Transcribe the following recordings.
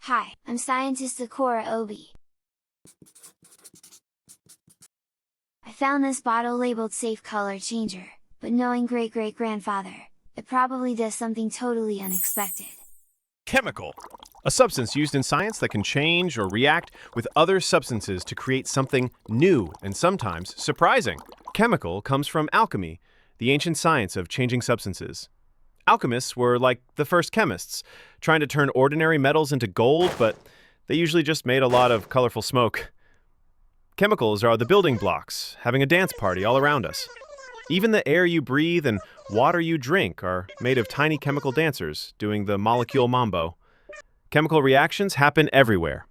Hi, I'm Scientist Zikora Obi. I found this bottle labeled Safe Color Changer, but knowing great-great-grandfather, it probably does something totally unexpected. Chemical, a substance used in science that can change or react with other substances to create something new and sometimes surprising. Chemical comes from alchemy, the ancient science of changing substances. Alchemists were like the first chemists, trying to turn ordinary metals into gold, but they usually just made a lot of colorful smoke. Chemicals are the building blocks, having a dance party all around us. Even the air you breathe and water you drink are made of tiny chemical dancers doing the molecule mambo. Chemical reactions happen everywhere.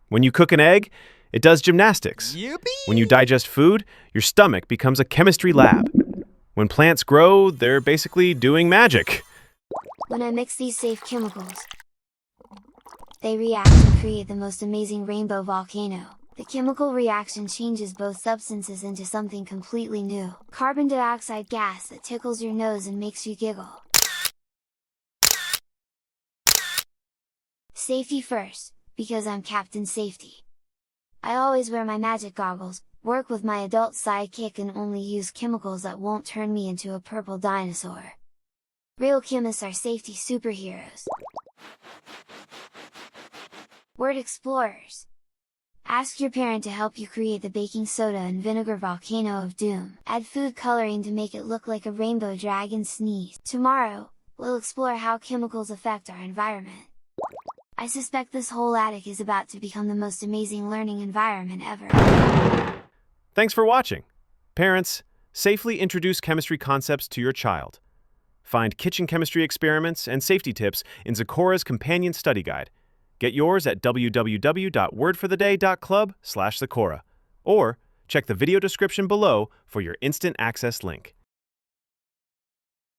When you cook an egg, it does gymnastics. Yippee! When you digest food, your stomach becomes a chemistry lab. When plants grow, they're basically doing magic. When I mix these safe chemicals, they react and create the most amazing rainbow volcano. The chemical reaction changes both substances into something completely new. Carbon dioxide gas that tickles your nose and makes you giggle. Safety first, because I'm Captain Safety. I always wear my magic goggles, work with my adult sidekick and only use chemicals that won't turn me into a purple dinosaur. Real chemists are safety superheroes. Word explorers. Ask your parent to help you create the baking soda and vinegar volcano of doom. Add food coloring to make it look like a rainbow dragon sneeze. Tomorrow, we'll explore how chemicals affect our environment. I suspect this whole attic is about to become the most amazing learning environment ever. Thanks for watching. Parents, safely introduce chemistry concepts to your child. Find kitchen chemistry experiments and safety tips in Zikora's Companion Study Guide. Get yours at www.wordfortheday.club/Zikora, or check the video description below for your instant access link.